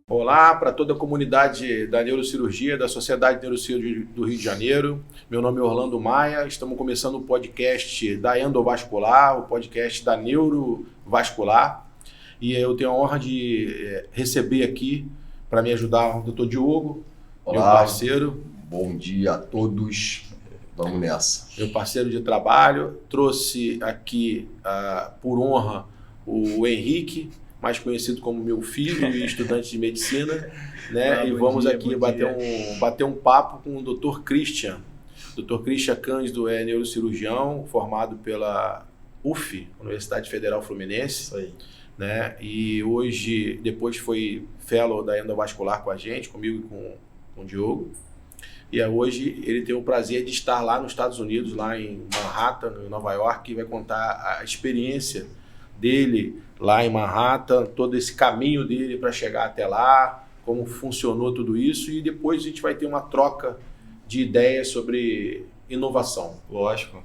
Olá para toda a comunidade da neurocirurgia, da Sociedade de Neurocirurgia do Rio de Janeiro. Meu nome é Orlando Maia, estamos começando o podcast da Endovascular, o podcast da Neurovascular. E eu tenho a honra de receber aqui, para me ajudar, o Dr. Diogo, Olá, meu parceiro. Bom dia a todos, vamos nessa. Meu parceiro de trabalho. Trouxe aqui, por honra, o Henrique, mais conhecido como meu filho e estudante de medicina, né? E vamos aqui bater um papo com o Dr. Christian. Dr. Christian Cândido é neurocirurgião, formado pela UF, Universidade Federal Fluminense. Isso aí. Né? E hoje, depois foi fellow da Endovascular com a gente, comigo e com o Diogo. E hoje ele tem o prazer de estar lá nos Estados Unidos, lá em Manhattan, em Nova York, e vai contar a experiência dele lá em Manhattan, todo esse caminho dele para chegar até lá, como funcionou tudo isso, e depois a gente vai ter uma troca de ideias sobre inovação. Lógico.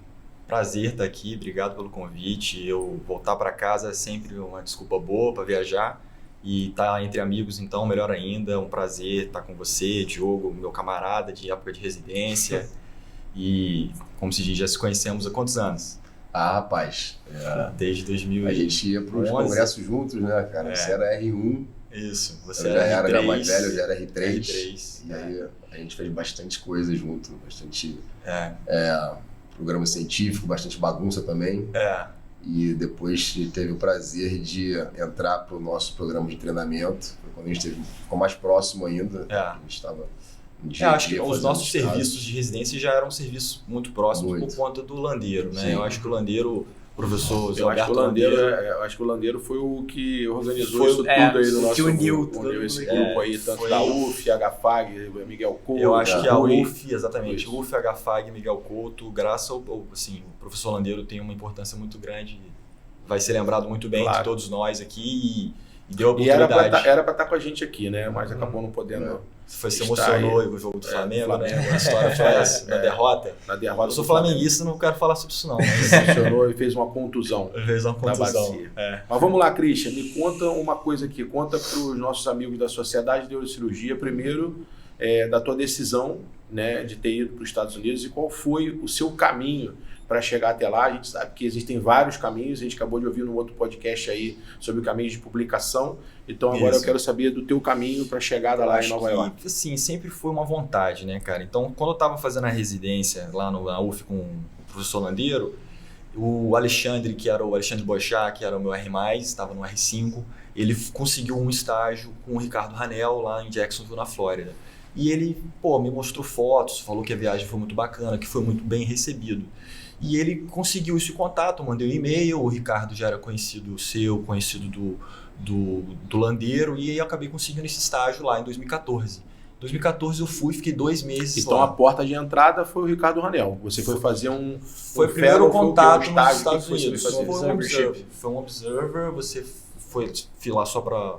Prazer estar aqui, obrigado pelo convite. Eu voltar para casa é sempre uma desculpa boa para viajar e estar entre amigos, então, melhor ainda. Um prazer estar com você, Diogo, meu camarada de época de residência. E, como se diz, já se conhecemos há quantos anos? Rapaz, Desde 2000. a gente ia para os congressos juntos, né, cara? Você era R1. Isso, você Eu era já R3, era mais velho, eu já era R3. R3. E aí a gente fez bastante coisa junto, bastante É. programa científico, bastante bagunça também. E depois teve o prazer de entrar para o nosso programa de treinamento. Foi quando a gente ficou mais próximo ainda. A gente estava acho que os nossos serviços de residência já eram serviços muito próximos por conta do Landeiro, né? Sim. Eu acho que o Landeiro, professor Eu acho que o Landeiro foi o que organizou isso tudo aí do nosso que uniu esse grupo aí, tanto da UF, HFAG, Miguel Couto. Eu acho que a UF, exatamente, UF, HFAG, Miguel Couto, graças ao assim, o professor Landeiro tem uma importância muito grande, vai ser lembrado muito bem de todos nós aqui e deu a oportunidade. E era para estar com a gente aqui, né? Mas acabou não podendo. Se emocionou aí, o jogo do Flamengo, né? A história foi essa, na derrota. Eu sou flamenguista, não quero falar sobre isso não. Mas emocionou e fez uma contusão. Na bacia. Mas vamos lá, Christian, me conta uma coisa aqui. Conta para os nossos amigos da Sociedade de Neurocirurgia, primeiro, da tua decisão, né, de ter ido para os Estados Unidos e qual foi o seu caminho para chegar até lá. A gente sabe que existem vários caminhos, a gente acabou de ouvir no outro podcast aí sobre o caminho de publicação, então agora eu quero saber do teu caminho para a chegada lá em Nova York. Sim, sempre foi uma vontade, né, cara? Então, quando eu estava fazendo a residência lá na UF com o professor Landeiro, o Alexandre, que era o Alexandre Boechat, que era o meu R+, estava no R5, ele conseguiu um estágio com o Ricardo Ranel lá em Jacksonville, na Flórida. E ele, me mostrou fotos, falou que a viagem foi muito bacana, que foi muito bem recebido. E ele conseguiu esse contato, eu mandei um e-mail, o Ricardo já era conhecido seu, conhecido do Landeiro, e aí eu acabei conseguindo esse estágio lá em 2014. Em 2014 eu fui, fiquei 2 meses então lá. A porta de entrada foi o Ricardo Ranel. Você foi fazer Foi o primeiro contato nos Estados Unidos. Foi um observer, você foi lá só para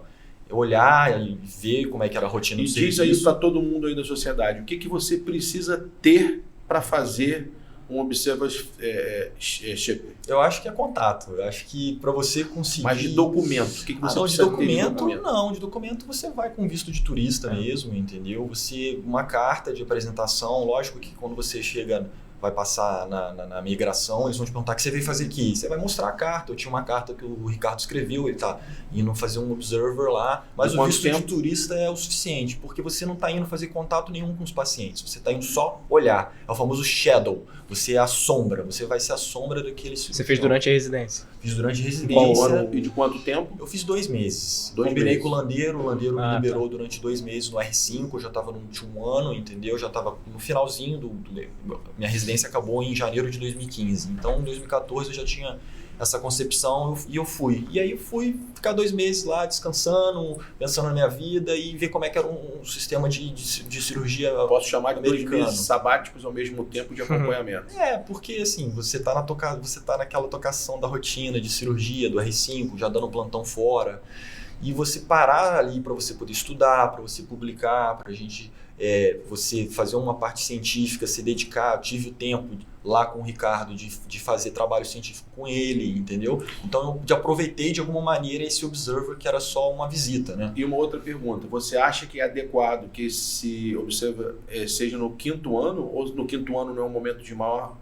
olhar e ver como é que era a rotina do serviço. E diz aí para todo mundo aí da sociedade, o que você precisa ter para fazer um observership? Eu acho que é contato. Eu acho que para você conseguir... Mas de documento, o que você precisa de documento? Não, de documento você vai com visto de turista mesmo, entendeu? Uma carta de apresentação, lógico que quando você chega, vai passar na migração, eles vão te perguntar o que você veio fazer aqui. Você vai mostrar a carta. Eu tinha uma carta que o Ricardo escreveu, ele tá indo fazer um observer lá, mas o visto de turista é o suficiente, porque você não está indo fazer contato nenhum com os pacientes, você está indo só olhar. É o famoso shadow. Você é a sombra, você vai ser a sombra daquele cirurgião. Você fez durante a residência? Fiz durante a residência. Qual ano e de quanto tempo? Eu fiz 2 meses. Combinei com o Landeiro me liberou durante 2 meses no R5, eu já estava no último ano, entendeu? Já estava no finalzinho minha residência acabou em janeiro de 2015. Então, em 2014 eu já tinha essa concepção e eu fui. E aí eu fui ficar 2 meses lá descansando, pensando na minha vida e ver como é que era um sistema de cirurgia. Posso chamar de americano. 2 meses sabáticos ao mesmo tempo de acompanhamento. Porque assim, você tá naquela tocação da rotina de cirurgia, do R5, já dando plantão fora. E você parar ali para você poder estudar, para você publicar, para a gente você fazer uma parte científica, se dedicar. Eu tive o tempo lá com o Ricardo de fazer trabalho científico com ele, entendeu? Então eu aproveitei de alguma maneira esse observer que era só uma visita, né? E uma outra pergunta, você acha que é adequado que esse observer seja no 5º ano, ou no 5º ano não é um momento de maior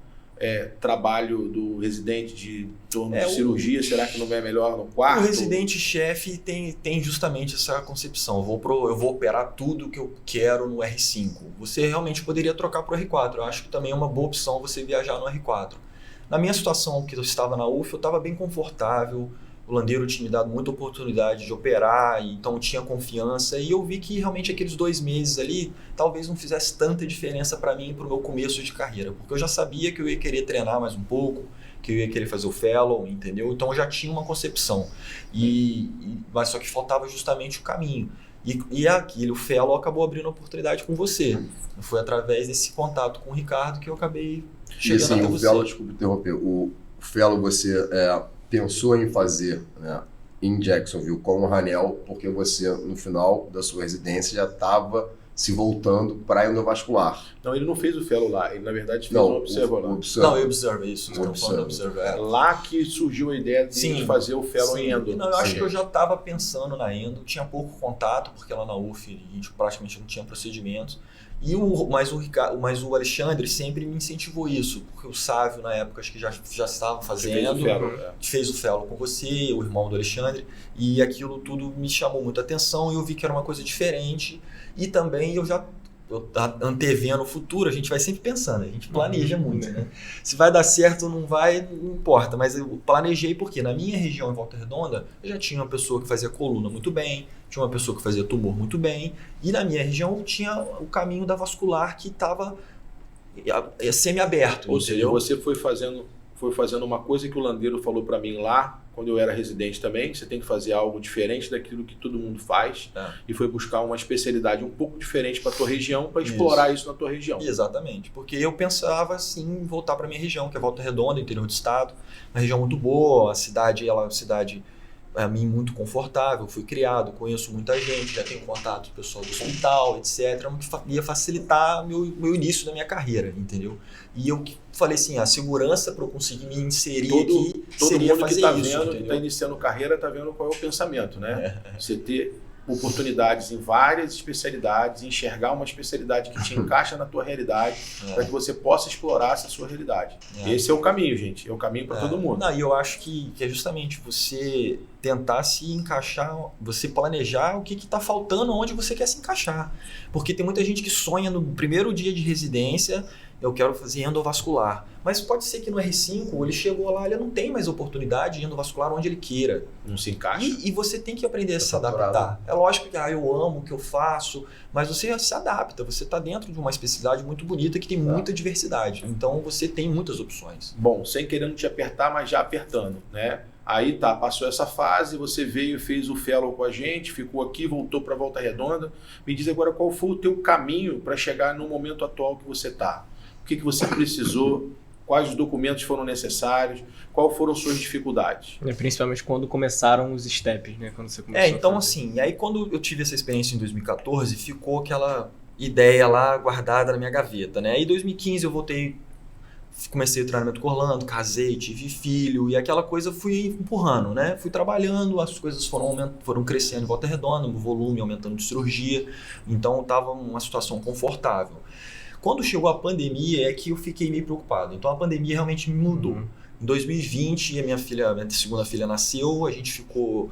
trabalho do residente de torno de cirurgia? Será que não é melhor no 4º? O residente-chefe tem justamente essa concepção. Eu vou operar tudo que eu quero no R5. Você realmente poderia trocar para o R4. Eu acho que também é uma boa opção você viajar no R4. Na minha situação, que eu estava na UF, eu estava bem confortável. O Landeiro tinha me dado muita oportunidade de operar, então eu tinha confiança. E eu vi que realmente aqueles 2 meses ali talvez não fizesse tanta diferença para mim, para o meu começo de carreira. Porque eu já sabia que eu ia querer treinar mais um pouco, que eu ia querer fazer o fellow, entendeu? Então eu já tinha uma concepção. Mas só que faltava justamente o caminho. E o fellow acabou abrindo oportunidade com você. Foi através desse contato com o Ricardo que eu acabei chegando até você. O fellow, desculpa interromper, o fellow você pensou em fazer, né, em Jacksonville com o Ranel, porque você, no final da sua residência, já estava se voltando para a endovascular. Não, ele não fez o fellow lá, ele na verdade fez um observer lá. Não, eu observo isso. Lá que surgiu a ideia de fazer o fellow em endo. Não, eu acho que eu já estava pensando na endo, tinha pouco contato, porque lá na UF a gente praticamente não tinha procedimentos. Mas o Alexandre sempre me incentivou isso, porque o Sávio, na época, acho que já estava fazendo, fez o fellow com você, o irmão do Alexandre, e aquilo tudo me chamou muita atenção e eu vi que era uma coisa diferente. E também eu antevendo o futuro, a gente vai sempre pensando, a gente planeja muito, né? Se vai dar certo ou não vai, não importa, mas eu planejei porque na minha região em Volta Redonda, eu já tinha uma pessoa que fazia coluna muito bem, tinha uma pessoa que fazia tumor muito bem, e na minha região tinha o caminho da vascular que estava semi-aberto. Ou seja, você foi fazendo uma coisa que o Landeiro falou para mim lá, quando eu era residente também, você tem que fazer algo diferente daquilo que todo mundo faz, e foi buscar uma especialidade um pouco diferente para a tua região, para explorar isso na tua região. Exatamente, porque eu pensava assim em voltar para minha região, que é Volta Redonda, interior do estado, uma região muito boa, a cidade é uma cidade a mim muito confortável, fui criado, conheço muita gente, já tenho contato com o pessoal do hospital, etc, que ia facilitar meu início da minha carreira, entendeu? E eu falei assim, a segurança para eu conseguir me inserir aqui seria fazer isso. Todo mundo que está iniciando carreira está vendo qual é o pensamento, né? Você ter oportunidades em várias especialidades, enxergar uma especialidade que te encaixa na tua realidade, para que você possa explorar essa sua realidade. Esse é o caminho, gente. É o caminho para todo mundo. Não, e eu acho que é justamente você tentar se encaixar, você planejar o que está faltando, onde você quer se encaixar. Porque tem muita gente que sonha no primeiro dia de residência, eu quero fazer endovascular. Mas pode ser que no R5 ele chegou lá, ele não tem mais oportunidade de endovascular onde ele queira. Não se encaixa. E você tem que aprender a se adaptar. É lógico que eu amo o que eu faço, mas você se adapta. Você está dentro de uma especialidade muito bonita que tem muita diversidade. Então você tem muitas opções. Bom, sem querendo te apertar, mas já apertando, né? Aí passou essa fase, você veio e fez o fellow com a gente, ficou aqui, voltou para Volta Redonda. Me diz agora qual foi o teu caminho para chegar no momento atual que você está. O que você precisou, quais os documentos foram necessários, quais foram suas dificuldades? Principalmente quando começaram os steps, né? Quando você começou então assim, aí quando eu tive essa experiência em 2014, ficou aquela ideia lá guardada na minha gaveta, né? Aí em 2015 eu voltei, comecei o treinamento com Orlando, casei, tive filho, e aquela coisa fui empurrando, né? Fui trabalhando, as coisas foram crescendo em Volta Redonda, o volume aumentando de cirurgia, então estava uma situação confortável. Quando chegou a pandemia é que eu fiquei meio preocupado. Então a pandemia realmente me mudou. Em 2020, minha segunda filha nasceu, a gente ficou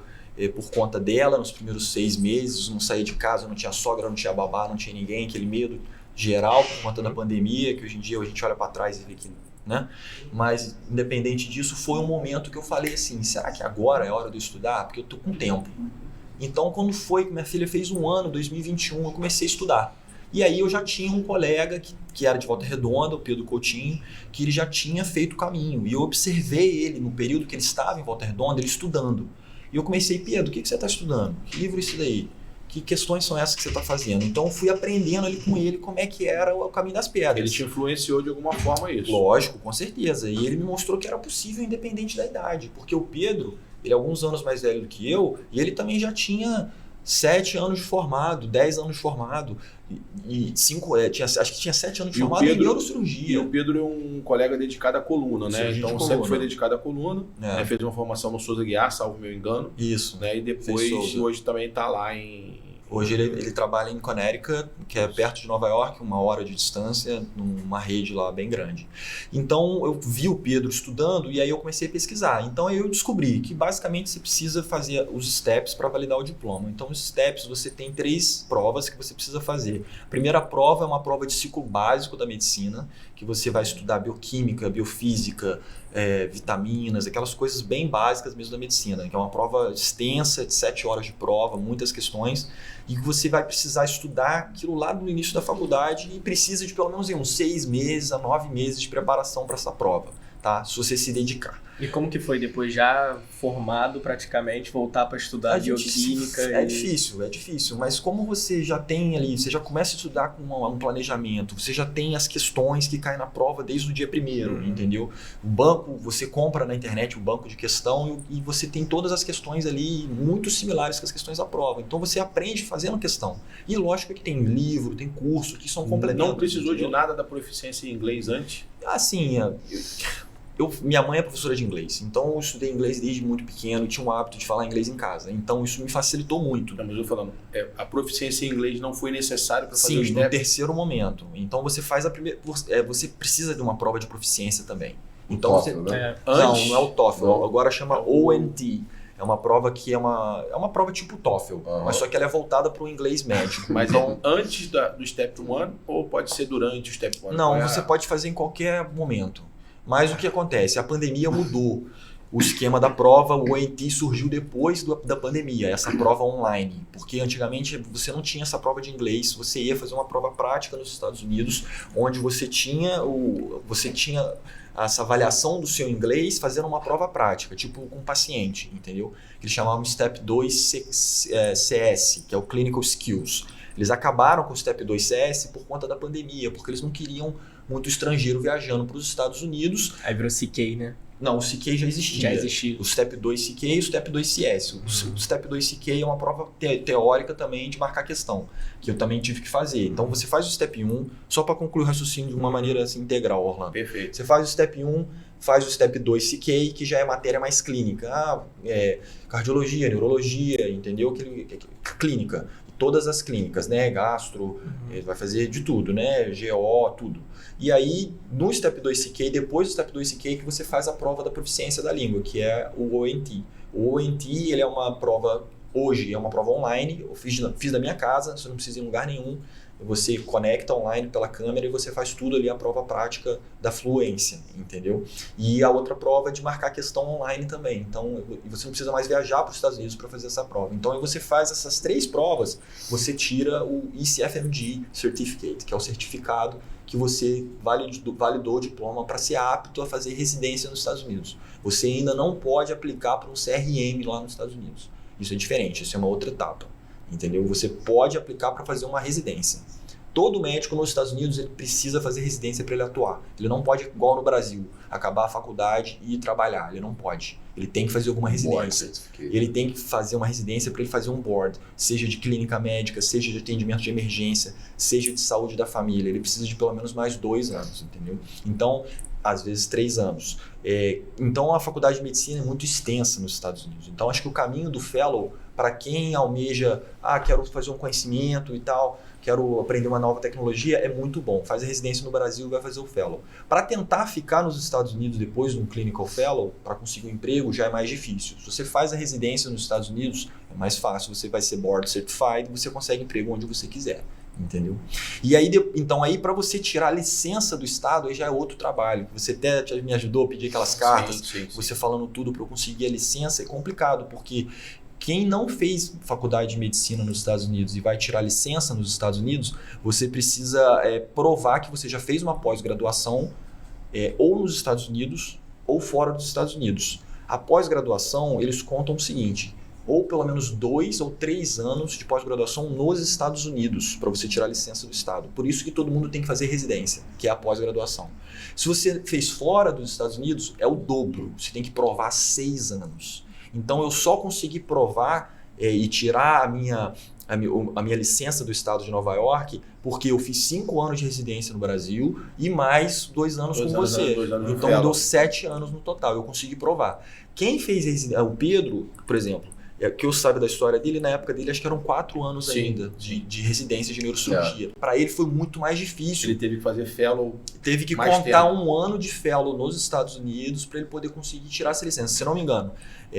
por conta dela nos primeiros 6 meses, não saía de casa, não tinha sogra, não tinha babá, não tinha ninguém, aquele medo geral por conta da pandemia, que hoje em dia a gente olha para trás e vê que, né? Mas independente disso, foi um momento que eu falei assim, será que agora é hora de eu estudar? Porque eu tô com tempo. Então quando foi que minha filha fez 1 ano, 2021, eu comecei a estudar. E aí eu já tinha um colega que era de Volta Redonda, o Pedro Coutinho, que ele já tinha feito o caminho. E eu observei ele no período que ele estava em Volta Redonda, ele estudando. E eu comecei, Pedro, o que você está estudando? Que livro é isso daí? Que questões são essas que você está fazendo? Então eu fui aprendendo ali com ele como é que era o caminho das pedras. Ele te influenciou de alguma forma isso? Lógico, com certeza. E ele me mostrou que era possível independente da idade. Porque o Pedro, ele é alguns anos mais velho do que eu, e ele também já tinha 7 anos de formado, 10 anos de formado, acho que tinha 7 anos de E o formado em Pedro- E neurocirurgia. o Pedro é um colega dedicado à coluna, né? Cirurgia de Então coluna. sempre foi dedicado à coluna. É. Né? Fez uma formação no Souza Guiar, salvo meu engano. Isso. Né? E depois, Souza. hoje também está lá em... Hoje ele trabalha em Connecticut, que é perto de Nova York, 1 hora de distância, numa rede lá bem grande. Então eu vi o Pedro estudando e aí eu comecei a pesquisar. Então aí eu descobri que basicamente você precisa fazer os steps para validar o diploma. Então os steps, você tem 3 provas que você precisa fazer. A primeira prova é uma prova de ciclo básico da medicina, que você vai estudar bioquímica, biofísica, vitaminas, aquelas coisas bem básicas mesmo da medicina, que é uma prova extensa, de 7 horas de prova, muitas questões, e que você vai precisar estudar aquilo lá no início da faculdade e precisa de pelo menos uns 6 meses a 9 meses de preparação para essa prova, tá? Se você se dedicar. E como que foi depois, já formado praticamente, voltar para estudar bioquímica? É difícil, mas como você já tem ali, você já começa a estudar com um planejamento, você já tem as questões que caem na prova desde o dia primeiro, entendeu? O banco, você compra na internet o banco de questão e você tem todas as questões ali muito similares com as questões da prova. Então você aprende fazendo questão. E lógico que tem livro, tem curso, que são complementos. Não precisou entendeu? de nada da proficiência em inglês antes? Assim, minha mãe é professora de inglês, então eu estudei inglês desde muito pequeno e tinha o hábito de falar inglês em casa. Então isso me facilitou muito. Não, mas eu falando, a proficiência em inglês não foi necessária para fazer Sim, o no step? terceiro momento. Então você faz a primeira. Você precisa de uma prova de proficiência também. Então você. TOEFL, né? Não, não é o TOEFL. Não. Agora chama ONT. É uma prova que é uma prova tipo TOEFL, mas só que ela é voltada para o inglês médico. Mas então, antes do Step 1 ou pode ser durante o Step 1? não, você pode fazer em qualquer momento. Mas o que acontece? A pandemia mudou o esquema da prova, o ONT surgiu depois da pandemia, essa prova online. Porque antigamente você não tinha essa prova de inglês, você ia fazer uma prova prática nos Estados Unidos, onde você tinha essa avaliação do seu inglês fazendo uma prova prática, tipo com um paciente, entendeu? Eles chamavam Step 2 CS, que é o Clinical Skills. Eles acabaram com o Step 2 CS por conta da pandemia, porque eles não queriam muito estrangeiro viajando para os Estados Unidos. Aí virou CK, né? Não, o CK já existia. Já existia. O Step 2 CK e o Step 2 CS. O Step 2 CK é uma prova teórica também de marcar questão, que eu também tive que fazer. Então você faz o Step 1, só para concluir o raciocínio de uma maneira assim, integral, Orlando. Perfeito. Você faz o Step 1, faz o Step 2 CK, que já é matéria mais clínica. Cardiologia, neurologia, entendeu? Clínica. Todas as clínicas, né? Gastro, vai fazer de tudo, né? GO, tudo. E aí, no Step 2 CK, depois do Step 2 CK, que você faz a prova da proficiência da língua, que é o ONT. O ONT, ele é uma prova, hoje é uma prova online, eu fiz da minha casa, você não precisa ir em lugar nenhum, você conecta online pela câmera e você faz tudo ali, a prova prática da fluência, entendeu? E a outra prova é de marcar questão online também, então você não precisa mais viajar para os Estados Unidos para fazer essa prova. Então, aí você faz essas 3 provas, você tira o ECFMG Certificate, que é o certificado que você validou o diploma para ser apto a fazer residência nos Estados Unidos. Você ainda não pode aplicar para um CRM lá nos Estados Unidos. Isso é diferente, isso é uma outra etapa. Entendeu? Você pode aplicar para fazer uma residência. Todo médico nos Estados Unidos ele precisa fazer residência para ele atuar. Ele não pode, igual no Brasil, acabar a faculdade e ir trabalhar. Ele não pode. Ele tem que fazer alguma residência. Ele tem que fazer uma residência para ele fazer um board, seja de clínica médica, seja de atendimento de emergência, seja de saúde da família. Ele precisa de pelo menos mais 2 anos, entendeu? Então, às vezes 3 anos. Então, a faculdade de medicina é muito extensa nos Estados Unidos. Então, acho que o caminho do fellow, para quem almeja, quero fazer um conhecimento e tal, quero aprender uma nova tecnologia, é muito bom. Faz a residência no Brasil e vai fazer o fellow. Para tentar ficar nos Estados Unidos depois de um clinical fellow, para conseguir um emprego, já é mais difícil. Se você faz a residência nos Estados Unidos, é mais fácil. Você vai ser board certified e você consegue emprego onde você quiser. Entendeu? E aí, então aí para você tirar a licença do estado, aí já é outro trabalho. Você até me ajudou a pedir aquelas cartas, sim. você falando tudo para eu conseguir a licença, é complicado, porque quem não fez faculdade de medicina nos Estados Unidos e vai tirar licença nos Estados Unidos, você precisa provar que você já fez uma pós-graduação ou nos Estados Unidos ou fora dos Estados Unidos. A pós-graduação, eles contam o seguinte: ou pelo menos 2 ou 3 anos de pós-graduação nos Estados Unidos para você tirar a licença do estado. Por isso que todo mundo tem que fazer residência, que é a pós-graduação. Se você fez fora dos Estados Unidos, é o dobro. Você tem que provar 6 anos. Então, eu só consegui provar e tirar a minha licença do estado de Nova York, porque eu fiz 5 anos de residência no Brasil e mais 2 anos com você. 2 anos Então deu 7 anos no total, eu consegui provar. Quem fez residência, o Pedro, por exemplo, que eu saiba da história dele, na época dele, acho que eram 4 anos ainda de residência de neurocirurgia. Para ele foi muito mais difícil. Ele teve que fazer fellow. Teve que mais contar tempo. 1 ano de fellow nos Estados Unidos para ele poder conseguir tirar essa licença. Se eu não me engano,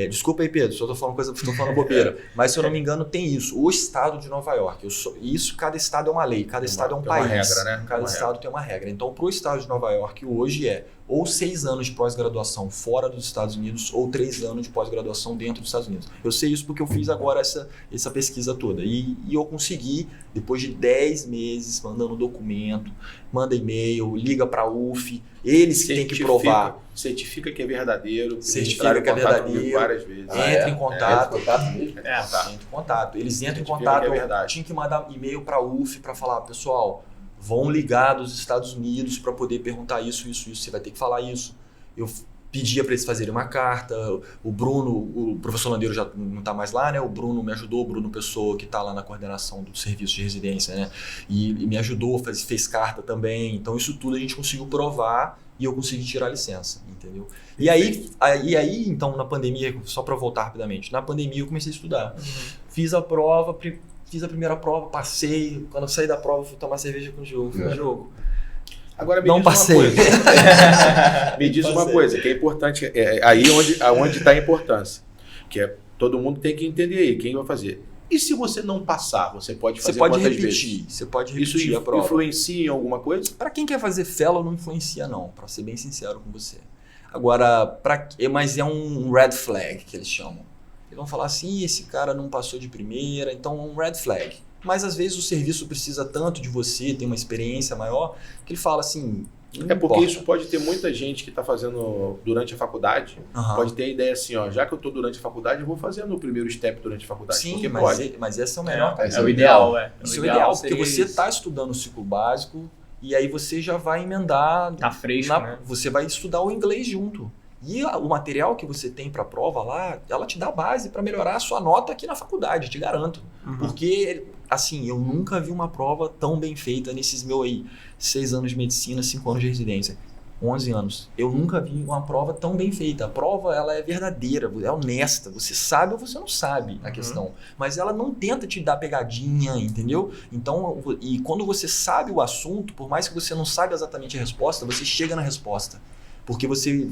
desculpa aí, Pedro, se eu estou falando bobeira, mas se eu não me engano tem isso. O estado de Nova York, isso cada estado é uma lei, cada estado é um país. Tem uma regra, né? Cada estado tem uma regra. Então, para o estado de Nova York hoje ou 6 anos de pós-graduação fora dos Estados Unidos ou 3 anos de pós-graduação dentro dos Estados Unidos. Eu sei isso porque eu fiz agora essa pesquisa toda. E eu consegui, depois de 10 meses, mandando documento, manda e-mail, liga para a UF, eles que têm que provar. Certifica que é verdadeiro. Certifica que é verdadeiro. Várias vezes. Entra em contato. Entra Entra em contato. Eles entram em Certifica contato. que é verdade. Eu tinha que mandar e-mail para a UF para falar, pessoal, vão ligar dos Estados Unidos para poder perguntar isso. Você vai ter que falar isso. Eu pedia para eles fazerem uma carta. O Bruno, o professor Landeiro já não está mais lá, né? O Bruno me ajudou, o Bruno Pessoa, que está lá na coordenação do serviço de residência, né? E me ajudou, fez carta também. Então isso tudo a gente conseguiu provar e eu consegui tirar a licença, entendeu? E aí, então, na pandemia, só para voltar rapidamente, na pandemia eu comecei a estudar. Fiz a prova, fiz a primeira prova, passei. Quando eu saí da prova, fui tomar cerveja com o Diogo. Fui no jogo. Agora me Não diz passei. uma coisa. Me diz uma coisa que é importante, aí onde está a importância. Que é todo mundo tem que entender aí, quem vai fazer. E se você não passar, você pode fazer quantas vezes? Você pode repetir Isso a prova. influencia em alguma coisa? Para quem quer fazer fellow, não influencia não, para ser bem sincero com você. Agora, mas é um red flag que eles chamam. Eles vão falar assim, esse cara não passou de primeira, então é um red flag. Mas às vezes o serviço precisa tanto de você, tem uma experiência maior, que ele fala assim... É porque isso pode ter muita gente que está fazendo durante a faculdade, pode ter a ideia assim, ó, já que eu estou durante a faculdade, eu vou fazendo o primeiro step durante a faculdade. Sim, porque mas esse é o melhor. É o ideal, Isso é o ideal, porque você está estudando o ciclo básico e aí você já vai emendar... Tá fresco, né? Você vai estudar o inglês junto. E o material que você tem para a prova lá, ela te dá base para melhorar a sua nota aqui na faculdade, te garanto. Porque, assim, eu nunca vi uma prova tão bem feita nesses meus aí 6 anos de medicina, 5 anos de residência, 11 anos. Eu nunca vi uma prova tão bem feita. A prova, ela é verdadeira, é honesta. Você sabe ou você não sabe a questão. Mas ela não tenta te dar pegadinha, entendeu? Então, e quando você sabe o assunto, por mais que você não saiba exatamente a resposta, você chega na resposta. Porque você...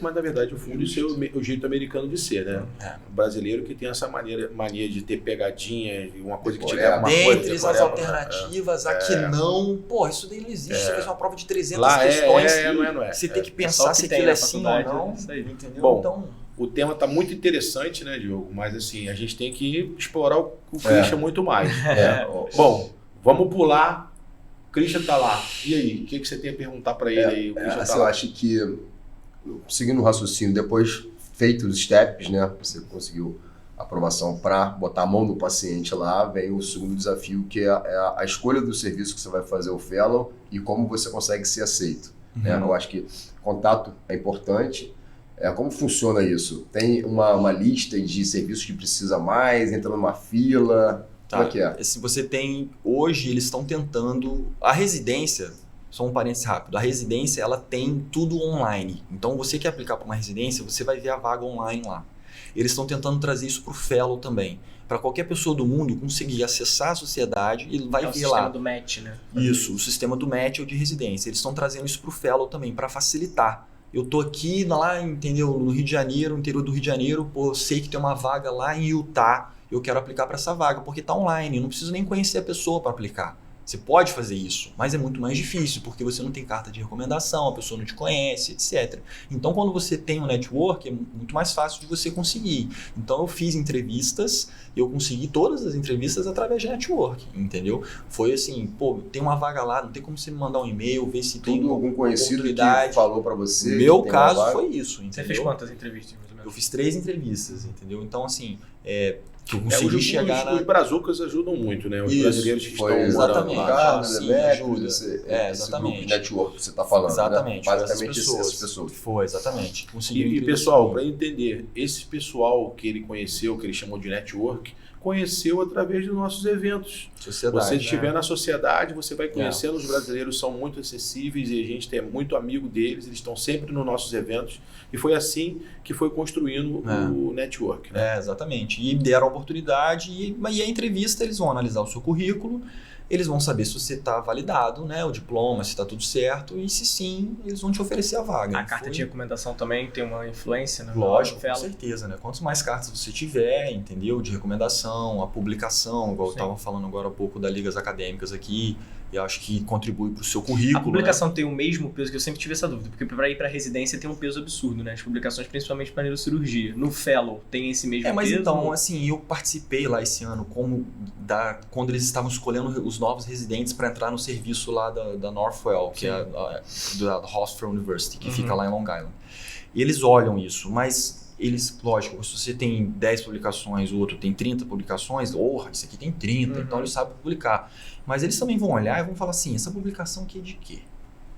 Mas na verdade, o fundo, isso é o jeito americano de ser, né? O brasileiro que tem essa mania de ter pegadinha, uma coisa que te leva uma coisa. Dentre as alternativas, a que não... Pô, isso daí não existe. Você fez uma prova de 300 lá questões. Não é. Você tem que pensar se aquilo é sim ou não. Entendeu? Bom, então... o tema está muito interessante, né, Diogo? Mas assim, a gente tem que explorar o Christian muito mais. Bom, vamos pular... O Christian tá lá. E aí? O que você tem a perguntar para ele aí? O Christian tá eu acho que, seguindo o raciocínio, depois feitos os steps, né? Você conseguiu a aprovação para botar a mão no paciente lá, vem o segundo desafio, que é a escolha do serviço que você vai fazer o fellow e como você consegue ser aceito. Né? Eu acho que contato é importante. Como funciona isso? Tem uma lista de serviços que precisa mais, entra numa fila... Como é que é? Você tem, hoje eles estão tentando, a residência, só um parênteses rápido, a residência ela tem tudo online, então você quer aplicar para uma residência, você vai ver a vaga online lá. Eles estão tentando trazer isso para o fellow também, para qualquer pessoa do mundo conseguir acessar a sociedade e vai ver lá. O sistema do match, né? Isso, o sistema do match ou de residência, eles estão trazendo isso para o fellow também, para facilitar. Eu tô aqui lá, entendeu, no Rio de Janeiro, no interior do Rio de Janeiro, pô, eu sei que tem uma vaga lá em Utah, eu quero aplicar para essa vaga, porque está online, eu não preciso nem conhecer a pessoa para aplicar. Você pode fazer isso, mas é muito mais difícil, porque você não tem carta de recomendação, a pessoa não te conhece, etc. Então, quando você tem um network, é muito mais fácil de você conseguir. Então, eu fiz entrevistas, e eu consegui todas as entrevistas através de network, entendeu? Foi assim, pô, tem uma vaga lá, não tem como você me mandar um e-mail, ver se tem algum conhecido oportunidade. Que falou para você. Meu caso foi isso, entendeu? Você fez quantas entrevistas, mais ou menos? Eu fiz 3 entrevistas, entendeu? Então, assim, que eu consegui chegar os brazucas ajudam muito, né? Os Isso, brasileiros que Foi estão morando exatamente. lá. Sim, ajuda. Esse grupo Exatamente. de network que você está falando, Exatamente, né? foi Basicamente essas pessoas. Foi, exatamente. Conseguiram E emprego pessoal, assim. para entender, esse pessoal que ele conheceu, que ele chamou de network, conheceu através dos nossos eventos. Sociedade, Você estiver né? na sociedade, você vai conhecendo, os brasileiros são muito acessíveis e a gente é muito amigo deles, eles estão sempre nos nossos eventos. E foi assim que foi construindo o network. Né? Exatamente. E deram a oportunidade e a entrevista eles vão analisar o seu currículo, eles vão saber se você está validado, né, o diploma, se está tudo certo e se sim, eles vão te oferecer a vaga. A carta de recomendação também tem uma influência, né? Lógico, com certeza, né? Quanto mais cartas você tiver, entendeu? De recomendação, a publicação, igual eu estava falando agora há pouco das ligas acadêmicas aqui, eu acho que contribui para o seu currículo. A publicação tem o mesmo peso, que eu sempre tive essa dúvida, porque para ir para residência tem um peso absurdo, né? As publicações, principalmente para neurocirurgia. No Fellow tem esse mesmo peso? Mas então, assim, eu participei lá esse ano quando eles estavam escolhendo os novos residentes para entrar no serviço lá da Northwell, que é da Hofstra University, que fica lá em Long Island. E eles olham isso, mas eles, lógico, se você tem 10 publicações, o outro tem 30 publicações, isso aqui tem 30, então ele sabe publicar. Mas eles também vão olhar e vão falar assim, essa publicação aqui é de quê?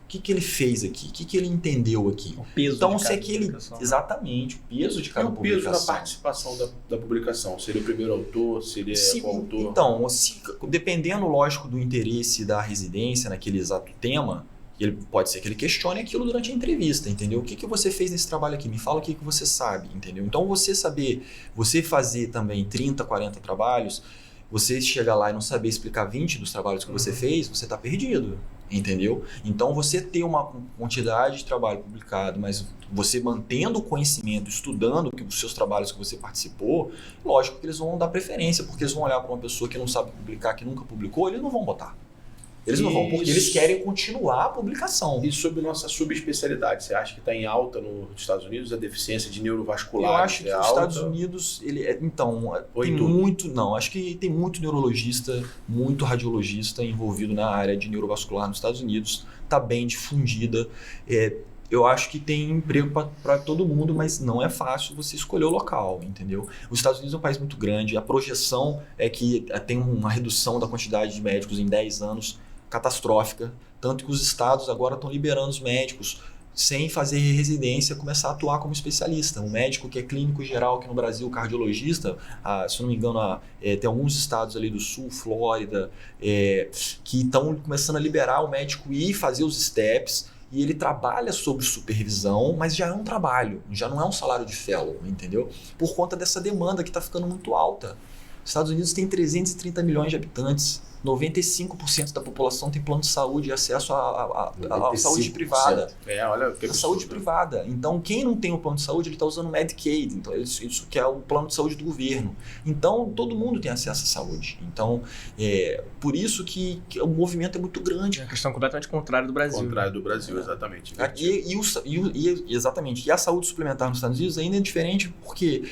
O que ele fez aqui? O que ele entendeu aqui? O peso então, de se cada aquele publicação. Exatamente, o peso de cada E o publicação. peso da participação da publicação? Se ele é o primeiro autor, se ele é coautor? Então, dependendo, lógico, do interesse da residência naquele exato tema, ele pode ser que ele questione aquilo durante a entrevista, entendeu? O que você fez nesse trabalho aqui? Me fala o que você sabe, entendeu? Então, você fazer também 30, 40 trabalhos, você chegar lá e não saber explicar 20 dos trabalhos que você fez, você está perdido, entendeu? Então, você ter uma quantidade de trabalho publicado, mas você mantendo o conhecimento, estudando os seus trabalhos que você participou, lógico que eles vão dar preferência, porque eles vão olhar para uma pessoa que não sabe publicar, que nunca publicou, eles não vão botar. Eles não vão, porque eles querem continuar a publicação. E sobre nossa subespecialidade, você acha que está em alta nos Estados Unidos a deficiência de neurovascular? Eu acho que os Estados Unidos, acho que tem muito neurologista, muito radiologista envolvido na área de neurovascular nos Estados Unidos, está bem difundida. Eu acho que tem emprego para todo mundo, mas não é fácil você escolher o local, entendeu? Os Estados Unidos é um país muito grande, a projeção é que tem uma redução da quantidade de médicos em 10 anos catastrófica, tanto que os estados agora estão liberando os médicos sem fazer residência, começar a atuar como especialista. Um médico que é clínico geral aqui no Brasil, cardiologista, se não me engano, tem alguns estados ali do sul, Flórida, que estão começando a liberar o médico ir fazer os steps, e ele trabalha sob supervisão, mas já é um trabalho, já não é um salário de fellow, entendeu? Por conta dessa demanda que está ficando muito alta. Os Estados Unidos tem 330 milhões de habitantes, 95% da população tem plano de saúde e acesso à saúde privada. Olha que a saúde privada. Então, quem não tem o plano de saúde, ele está usando o Medicaid, então, isso que é o plano de saúde do governo. Então, todo mundo tem acesso à saúde. Então, por isso que o movimento é muito grande. É uma questão completamente contrária do Brasil. Contrário do Brasil, exatamente. Exatamente. E a saúde suplementar nos Estados Unidos ainda é diferente porque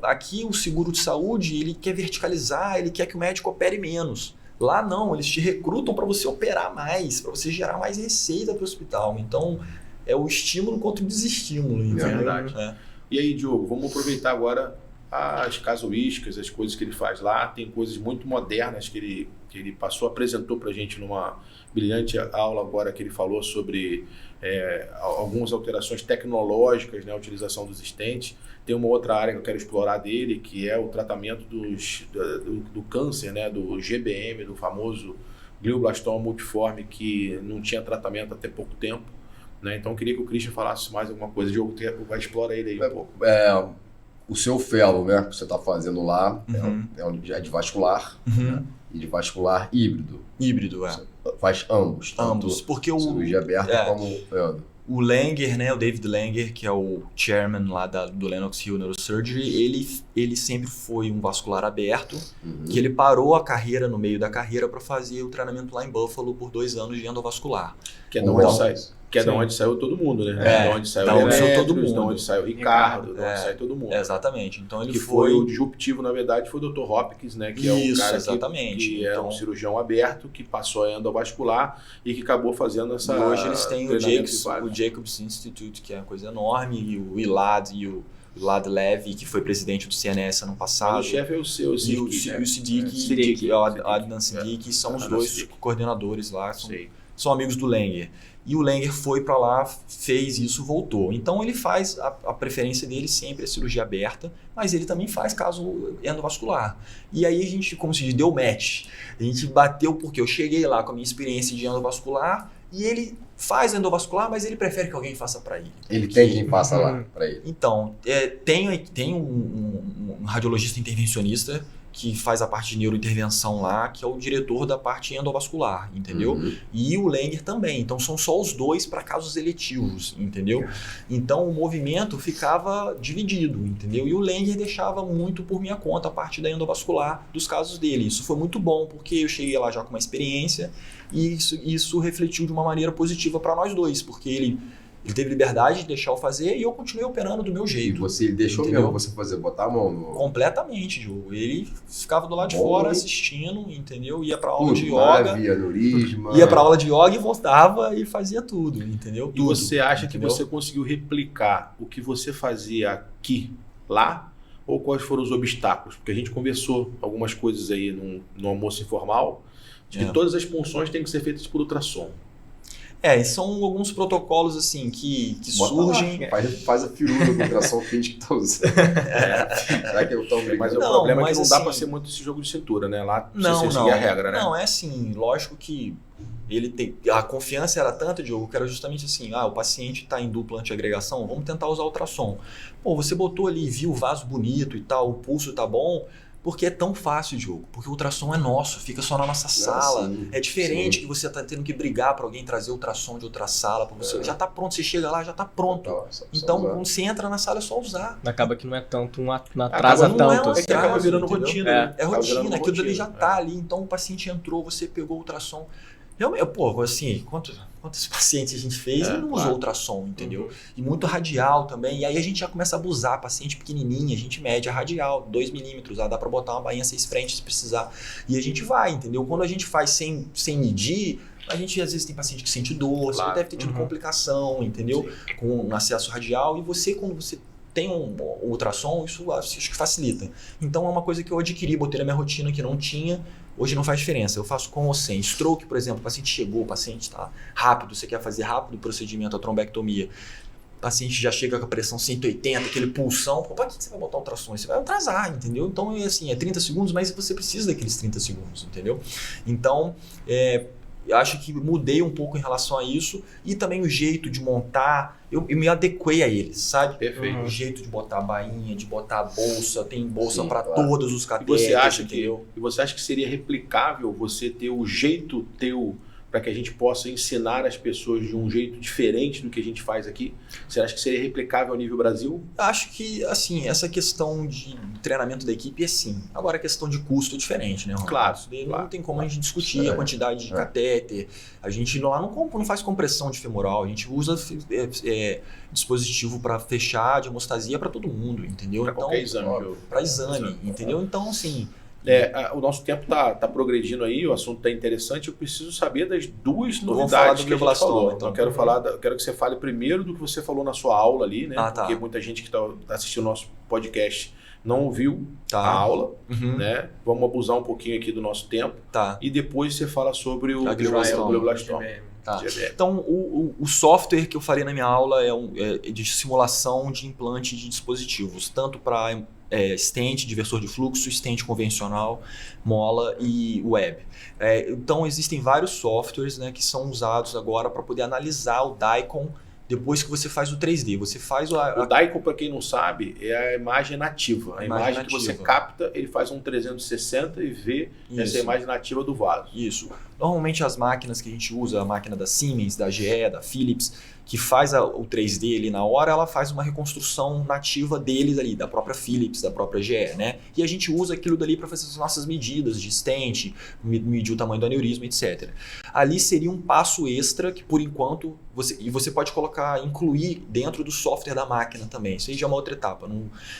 aqui o seguro de saúde ele quer verticalizar, ele quer que o médico opere menos. Lá não, eles te recrutam para você operar mais, para você gerar mais receita para o hospital. Então, é o estímulo contra o desestímulo. É verdade. E aí, Diogo, vamos aproveitar agora as casuísticas, as coisas que ele faz lá. Tem coisas muito modernas que ele apresentou para a gente numa brilhante aula agora que ele falou sobre algumas alterações tecnológicas, né, a utilização dos stents. Tem uma outra área que eu quero explorar dele, que é o tratamento do câncer, né, do GBM, do famoso glioblastoma multiforme, que não tinha tratamento até pouco tempo. Né? Então eu queria que o Christian falasse mais alguma coisa. Diogo, vai explorar ele aí um pouco. O seu fellow, né, que você está fazendo lá, é de vascular, né, e de vascular híbrido. Híbrido, Você faz ambos. Ambos, porque cirurgia aberta como... O Langer, né, o David Langer, que é o chairman lá do Lenox Hill Neurosurgery, ele sempre foi um vascular aberto, que ele parou a carreira no meio da carreira para fazer o treinamento lá em Buffalo por 2 anos de endovascular. Que é no Westside. Que é Sim. de onde saiu todo mundo, né? É, de onde saiu da onde saiu todo Demetrius, de mundo. onde saiu o Ricardo, de onde saiu todo mundo. Exatamente. Então ele Que foi o disruptivo, na verdade, foi o Dr. Hopkins, né? Que é Isso, o cara exatamente. que é Então- um cirurgião aberto, que passou a endovascular e que acabou fazendo essa... E hoje eles têm o treinamento de vários. Jacobs Institute, que é uma coisa enorme, e o Elad Levy, que foi presidente do CNS ano passado. Mas o chefe é o seu, E o Siddiqui, Siddiqui, né? o Adnan Siddiqui, são os Adnan dois Siddiqui. coordenadores lá, Sei. são amigos do Langer. E o Langer foi para lá, fez isso, voltou. Então ele faz, a preferência dele sempre é cirurgia aberta, mas ele também faz caso endovascular. E aí a gente, como se diz, deu match. A gente bateu porque eu cheguei lá com a minha experiência de endovascular e ele faz endovascular, mas ele prefere que alguém faça para ele. Ele tem quem passa lá pra ele. Então, tem um radiologista intervencionista que faz a parte de neurointervenção lá, que é o diretor da parte endovascular, entendeu? Uhum. E o Langer também. Então são só os dois para casos eletivos, entendeu? Então o movimento ficava dividido, entendeu? E o Langer deixava muito por minha conta a parte da endovascular dos casos dele. Isso foi muito bom, porque eu cheguei lá já com uma experiência e isso refletiu de uma maneira positiva para nós dois, porque ele teve liberdade de deixar eu fazer e eu continuei operando do meu E jeito. você deixou Entendeu? mesmo você fazer, botar a mão no... Completamente, Diogo. Ele ficava do lado de Bom, fora hein? assistindo, entendeu? Ia pra aula de Pulmar, yoga, via aneurisma. ia pra aula de yoga e voltava e fazia tudo, entendeu? E Tudo, você acha que entendeu? você conseguiu replicar o que você fazia aqui, lá? Ou quais foram os obstáculos? Porque a gente conversou algumas coisas aí no almoço informal, de que todas as punções têm que ser feitas por ultrassom. E são alguns protocolos assim que Bota surgem. lá, faz a firula com ultrassom finge que tá usando. Será que eu tô Mas brigando? o Não, problema é mas que não dá assim- pra ser muito esse jogo de cintura, né? Lá Não, você não. seguir a regra, né? Não, é assim, lógico que ele tem. A confiança era tanta, Diogo, que era justamente assim: o paciente está em dupla antiagregação, vamos tentar usar ultrassom. Pô, você botou ali, viu o vaso bonito e tal, o pulso tá bom. Porque é tão fácil, Diogo. Porque o ultrassom é nosso, fica só na nossa sala. sim, É diferente sim. que você tá tendo que brigar para alguém trazer ultrassom de outra sala para você. Já tá pronto, você chega lá, já tá pronto. Tá, só Então, usar. quando você entra na sala, é só usar. Acaba que não é tanto, não Acaba atrasa não tanto. é um É que acaba atraso, virando entendeu? rotina, É. né? É Acaba rotina, virando aquilo ali rotina. já tá ali. Então, o paciente entrou, você pegou o ultrassom. Realmente, pô, assim, quantos pacientes a gente fez e não claro. usou ultrassom, entendeu? E muito radial também. E aí a gente já começa a abusar. Paciente pequenininha, a gente mede a radial, 2 milímetros. Dá pra botar uma bainha 6 frentes se precisar. E a gente vai, entendeu? Quando a gente faz sem medir, a gente às vezes tem paciente que sente dor, Claro. você deve ter tido complicação, entendeu? Com um acesso radial. E você, quando você tem um ultrassom, isso acho que facilita. Então é uma coisa que eu adquiri, botei na minha rotina que não tinha. Hoje não faz diferença, eu faço com ou sem. Stroke, por exemplo, o paciente chegou, o paciente está rápido, você quer fazer rápido o procedimento, a trombectomia. O paciente já chega com a pressão 180, aquele pulsão, pô, pra que você vai botar ultrassom? Você vai atrasar, entendeu? Então, é 30 segundos, mas você precisa daqueles 30 segundos, entendeu? Então, eu acho que mudei um pouco em relação a isso e também o jeito de montar, eu me adequei a eles, sabe? Perfeito. O jeito de botar a bainha, de botar a bolsa, tem bolsa Sim, para claro. todos os E catéteres, você acha que seria replicável você ter o jeito teu para que a gente possa ensinar as pessoas de um jeito diferente do que a gente faz aqui? Você acha que seria replicável ao nível Brasil? Acho que, assim, essa questão de treinamento da equipe é sim. Agora a questão de custo é diferente, né, Ronaldo? Claro, Isso daí claro. não tem como a gente discutir a quantidade de É. catéter. A gente lá não faz compressão de femoral, a gente usa dispositivo para fechar de hemostasia para todo mundo, entendeu? Para Então, qualquer exame. óbvio. para exame, entendeu? Então, assim, O nosso tempo tá progredindo aí, o assunto tá interessante. Eu preciso saber das duas Vamos novidades falar do que a gente glioblastoma, falou. então. Eu quero que você fale primeiro do que você falou na sua aula ali, né? Ah, tá. Porque muita gente que tá assistindo o nosso podcast não ouviu tá. a aula, Uhum, né? Vamos abusar um pouquinho aqui do nosso tempo. tá. E depois você fala sobre o A glioblastoma. glioblastoma. Tá. GBM. Então, o software que eu falei na minha aula é de simulação de implante de dispositivos, tanto para stent, diversor de fluxo, stent convencional, mola e web. Então, existem vários softwares, né, que são usados agora para poder analisar o DICOM depois que você faz o 3D. Você faz O DICOM, para quem não sabe, é a imagem nativa. A Imagem imagem que você nativa. capta, ele faz um 360 e vê essa Isso. imagem nativa do vaso. Isso. Normalmente as máquinas que a gente usa, a máquina da Siemens, da GE, da Philips, que faz o 3D ali na hora, ela faz uma reconstrução nativa deles ali, da própria Philips, da própria GE, né? E a gente usa aquilo dali para fazer as nossas medidas de stent, medir o tamanho do aneurisma, etc. Ali seria um passo extra que, por enquanto, você pode incluir dentro do software da máquina também. Isso aí já é uma outra etapa.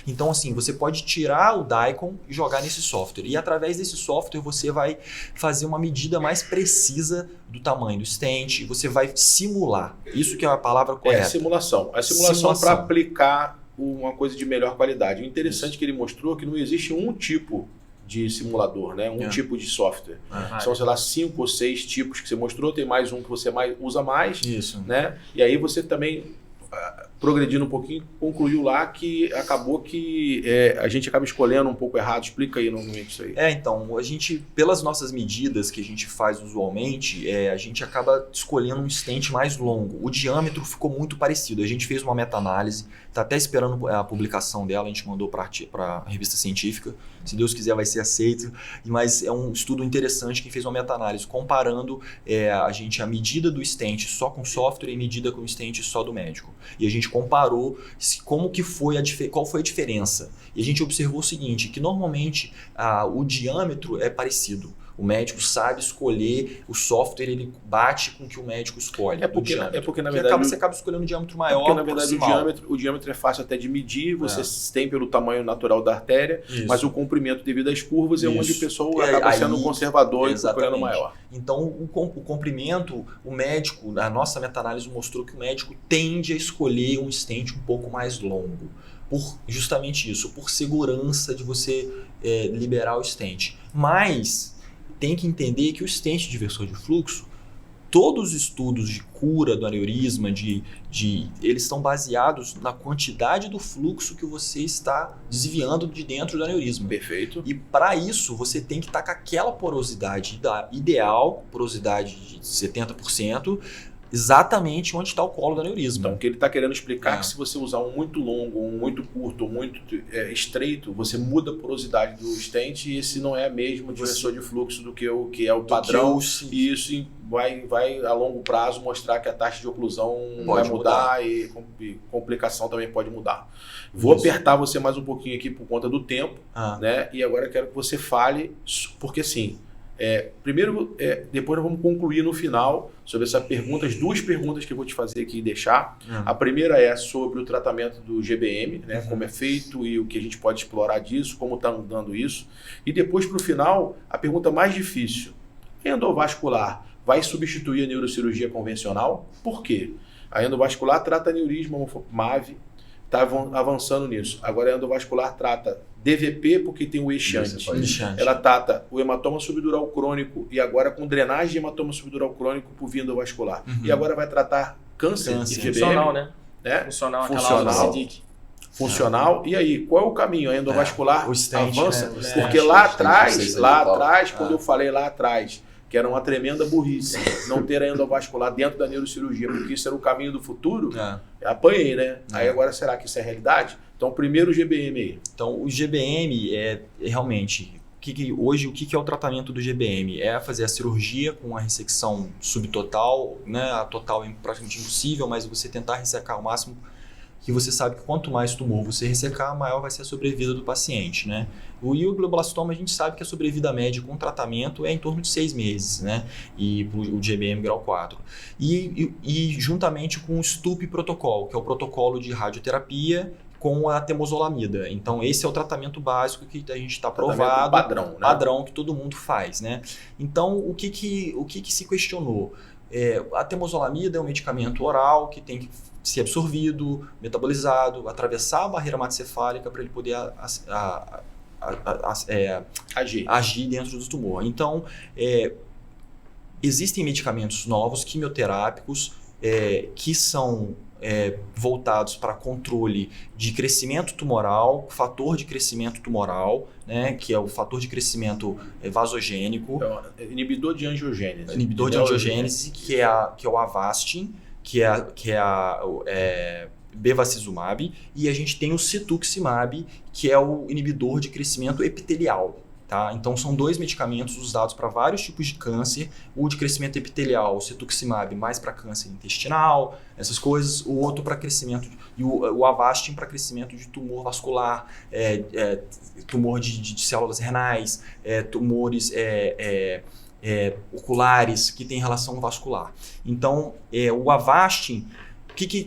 Então, assim, você pode tirar o DICOM e jogar nesse software. E através desse software você vai fazer uma medida mais precisa do tamanho do stent, você vai simular. Isso que é a palavra correta. Simulação. A simulação para aplicar uma coisa de melhor qualidade. O interessante que ele mostrou é que não existe um tipo de simulador, né? Tipo de software. São, sei lá, 5 ou 6 tipos que você mostrou, tem mais um que você usa mais. Isso. Né? E aí você também, progredindo um pouquinho, concluiu lá que acabou que a gente acaba escolhendo um pouco errado. Explica aí novamente isso aí. Então, a gente, pelas nossas medidas que a gente faz usualmente, a gente acaba escolhendo um stent mais longo. O diâmetro ficou muito parecido. A gente fez uma meta-análise, está até esperando a publicação dela, a gente mandou para a revista científica. Se Deus quiser vai ser aceito, mas é um estudo interessante que fez uma meta-análise comparando a medida do stent só com software e medida com stent só do médico. E a gente comparou qual foi a diferença. E a gente observou o seguinte, que normalmente o diâmetro é parecido. O médico sabe escolher, o software ele bate com o que o médico escolhe. Porque na verdade você acaba escolhendo um diâmetro maior. Porque na verdade o diâmetro é fácil até de medir, você tem pelo tamanho natural da artéria, mas o comprimento devido às curvas é onde a pessoa acaba sendo conservador e procurando maior. Então o comprimento, o médico, a nossa meta-análise mostrou que o médico tende a escolher um stent um pouco mais longo. Por justamente isso, por segurança de você liberar o stent. Mas tem que entender que o stent diversor de fluxo, todos os estudos de cura do aneurisma, eles estão baseados na quantidade do fluxo que você está desviando de dentro do aneurisma. Perfeito. E para isso, você tem que estar com aquela porosidade ideal, porosidade de 70%, exatamente onde está o colo do aneurisma. Então, o que ele está querendo explicar é que se você usar um muito longo, um muito curto, um muito estreito, você muda a porosidade do stent e esse não é mesmo o diversor de fluxo do que é o padrão. E isso vai a longo prazo mostrar que a taxa de oclusão vai mudar e complicação também pode mudar. Vou apertar você mais um pouquinho aqui por conta do tempo, né? E agora eu quero que você fale, porque assim, primeiro, depois nós vamos concluir no final sobre essa pergunta, as 2 perguntas que eu vou te fazer aqui e deixar. A primeira é sobre o tratamento do GBM, né, como é feito e o que a gente pode explorar disso, como está andando isso. E depois, para o final, a pergunta mais difícil. Endovascular vai substituir a neurocirurgia convencional? Por quê? A endovascular trata aneurisma, MAV, está avançando nisso. Agora a endovascular trata DVP porque tem o eixante. Ela trata o hematoma subdural crônico e agora com drenagem de hematoma subdural crônico por via endovascular. E agora vai tratar câncer e GBM. Funcional, né? Funcional. Funcional. E aí, qual é o caminho? A endovascular avança? Né? Porque lá atrás, quando eu falei lá atrás, que era uma tremenda burrice não ter a endovascular dentro da neurocirurgia, porque isso era o caminho do futuro, apanhei, né? Aí agora será que isso é realidade? Então, primeiro o GBM aí. Então, o GBM é realmente... Hoje, o que é o tratamento do GBM? É fazer a cirurgia com a ressecção subtotal, né? A total é praticamente impossível, mas você tentar ressecar o máximo, que você sabe que quanto mais tumor você ressecar, maior vai ser a sobrevida do paciente, né? O glioblastoma, a gente sabe que a sobrevida média com tratamento é em torno de 6 meses, né? E o GBM grau 4. E juntamente com o STUP protocolo, que é o protocolo de radioterapia com a temozolomida. Então, esse é o tratamento básico que a gente está provado. Padrão, né? Padrão que todo mundo faz, né? Então, o que se questionou? A temozolomida é um medicamento oral que tem que ser absorvido, metabolizado, atravessar a barreira hematocefálica para ele poder agir dentro do tumor. Então, existem medicamentos novos, quimioterápicos, que são voltados para controle de crescimento tumoral, fator de crescimento tumoral, né, que é o fator de crescimento vasogênico. Então, inibidor de angiogênese. Inibidor de angiogênese, que é o Avastin, que é bevacizumab, e a gente tem o cetuximab, que é o inibidor de crescimento epitelial. Tá? Então, são 2 medicamentos usados para vários tipos de câncer. O de crescimento epitelial, o cetuximab, mais para câncer intestinal, essas coisas. O outro para crescimento, e o Avastin para crescimento de tumor vascular, tumor de células renais, tumores oculares que tem relação vascular. Então, o Avastin, o que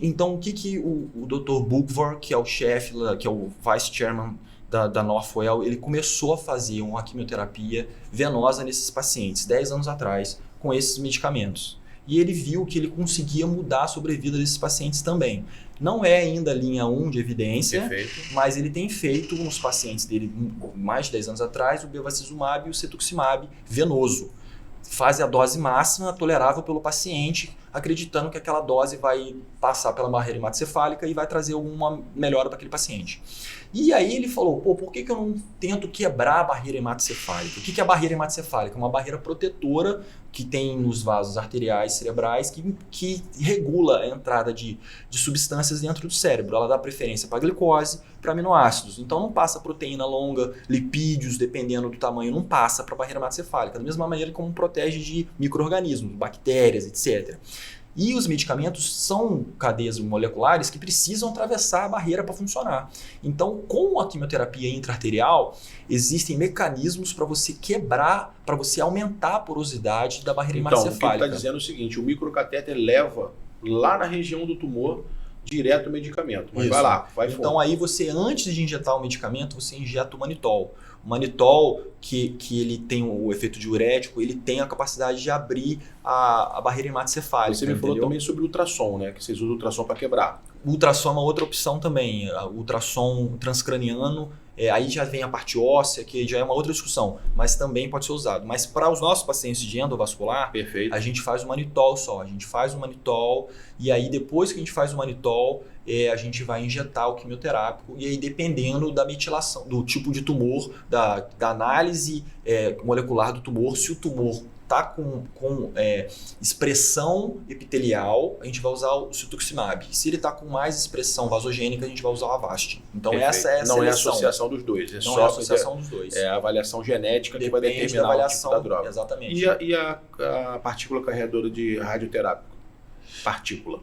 o Dr. Bukvar, que é o chefe, que é o vice chairman da Northwell, ele começou a fazer uma quimioterapia venosa nesses pacientes 10 anos atrás com esses medicamentos. E ele viu que ele conseguia mudar a sobrevida desses pacientes também. Não é ainda linha 1 de evidência, Perfeito. mas ele tem feito nos pacientes dele, mais de 10 anos atrás, o bevacizumab e o cetuximab venoso. Faz a dose máxima tolerável pelo paciente, acreditando que aquela dose vai passar pela barreira hematocefálica e vai trazer alguma melhora para aquele paciente. E aí ele falou, por que eu não tento quebrar a barreira hematocefálica? O que é a barreira hematocefálica? É uma barreira protetora que tem nos vasos arteriais cerebrais que regula a entrada de substâncias dentro do cérebro. Ela dá preferência para glicose, para aminoácidos. Então não passa proteína longa, lipídios, dependendo do tamanho, não passa para a barreira hematocefálica. Da mesma maneira como protege de micro-organismos, bactérias, etc. E os medicamentos são cadeias moleculares que precisam atravessar a barreira para funcionar. Então, com a quimioterapia intraarterial, existem mecanismos para você quebrar, para você aumentar a porosidade da barreira Então, o que hematocefálica. está dizendo é o seguinte, o microcatéter leva lá na região do tumor direto o medicamento. Mas Isso. vai lá, vai Então fundo. aí você, antes de injetar o medicamento, você injeta o manitol. O manitol, que ele tem o efeito diurético, ele tem a capacidade de abrir a barreira hematocefálica. Você me falou entendeu? também sobre ultrassom, né? Que vocês usam ultrassom para quebrar. O ultrassom é uma outra opção também. O ultrassom transcraniano, aí já vem a parte óssea, que já é uma outra discussão, mas também pode ser usado. Mas para os nossos pacientes de endovascular, Perfeito. a gente faz o manitol só. A gente faz o manitol e aí depois que a gente faz o manitol, a gente vai injetar o quimioterápico e aí dependendo da metilação, do tipo de tumor, da análise molecular do tumor, se o tumor está com expressão epitelial, a gente vai usar o cetuximab. Se ele está com mais expressão vasogênica, a gente vai usar o Avastin. Então Perfeito. essa é a Não é a seleção. associação dos dois. Não só é a associação dos dois. É a avaliação genética que vai Depende determinar da avaliação, o tipo da droga. exatamente. E a partícula carregadora de radioterápico? Partícula.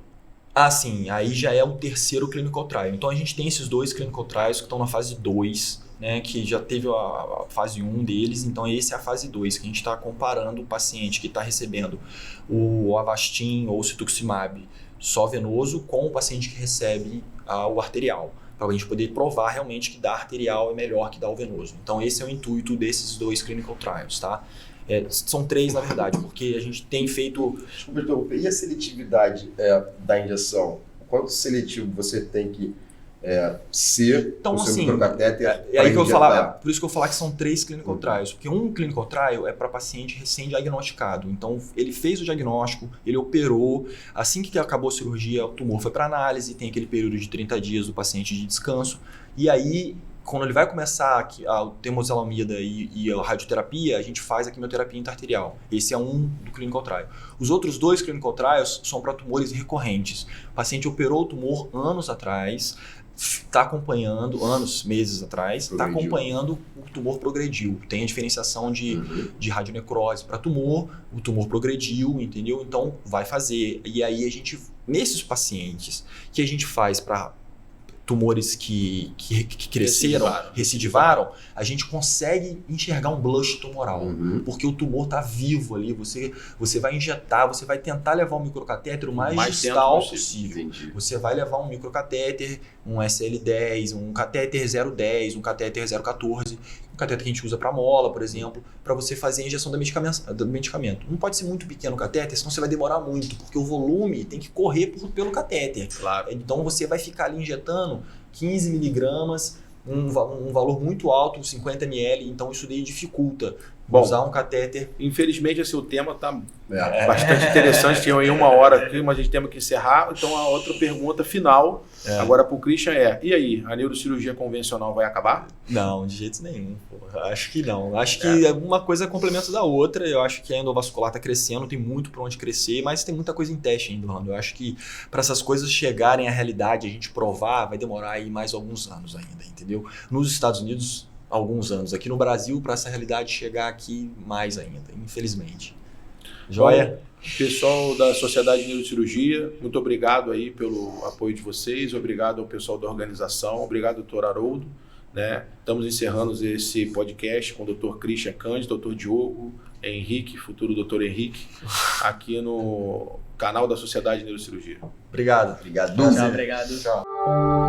Ah, sim. Aí já é o terceiro clinical trial. Então a gente tem esses 2 clinical trials que estão na fase 2, né, que já teve a fase 1 deles. Então esse é a fase 2, que a gente está comparando o paciente que está recebendo o Avastin ou o cetuximab só venoso com o paciente que recebe o arterial, para a gente poder provar realmente que dar arterial é melhor que dar o venoso. Então esse é o intuito desses 2 clinical trials, tá? São 3, na verdade, porque a gente tem feito... Desculpa interromper. E a seletividade da injeção? Quanto seletivo você tem que ser Então, o seu assim, microcatéter É para aí que eu injetar? falar, por isso que eu falar que são 3 clinical trials, porque um clinical trial é para paciente recém-diagnosticado. Então, ele fez o diagnóstico, ele operou, assim que acabou a cirurgia, o tumor foi para análise, tem aquele período de 30 dias do paciente de descanso, e aí, quando ele vai começar a temozolomida e a radioterapia, a gente faz a quimioterapia intraarterial. Esse é um do clinical trial. Os outros 2 clinical trials são para tumores recorrentes. O paciente operou o tumor anos atrás, está acompanhando, meses atrás, está acompanhando o tumor progrediu. Tem a diferenciação de radionecrose para tumor, o tumor progrediu, entendeu? Então vai fazer. E aí a gente, nesses pacientes que a gente faz para tumores que cresceram, recidivaram, a gente consegue enxergar um blush tumoral, porque o tumor está vivo ali, você vai injetar, você vai tentar levar o microcatéter o mais distal possível. Entendi. Você vai levar um microcatéter, um SL10, um catéter 010, um catéter 014, um catéter que a gente usa para mola, por exemplo, para você fazer a injeção do medicamento. Não pode ser muito pequeno o catéter, senão você vai demorar muito, porque o volume tem que correr pelo catéter. Claro. Então você vai ficar ali injetando 15 miligramas, um valor muito alto, 50 ml, então isso daí dificulta usar um catéter. Infelizmente, esse o tema está bastante interessante. Tinha aí 1 hora aqui, mas a gente tem que encerrar. Então, a outra pergunta final, agora para o Christian e aí, a neurocirurgia convencional vai acabar? Não, de jeito nenhum. Acho que não. Acho que uma coisa é complemento da outra. Eu acho que a endovascular está crescendo, tem muito para onde crescer, mas tem muita coisa em teste ainda, Orlando. Eu acho que para essas coisas chegarem à realidade, a gente provar, vai demorar aí mais alguns anos ainda, entendeu? Nos Estados Unidos, alguns anos aqui no Brasil para essa realidade chegar aqui mais ainda, infelizmente. Joia? Pessoal da Sociedade de Neurocirurgia, muito obrigado aí pelo apoio de vocês, obrigado ao pessoal da organização, obrigado, doutor Haroldo. Né? Estamos encerrando esse podcast com o Dr. Christian Cândido, Dr. Diogo Henrique, futuro Dr. Henrique, aqui no canal da Sociedade de Neurocirurgia. Obrigado. Obrigado. Tchau, obrigado. Tchau.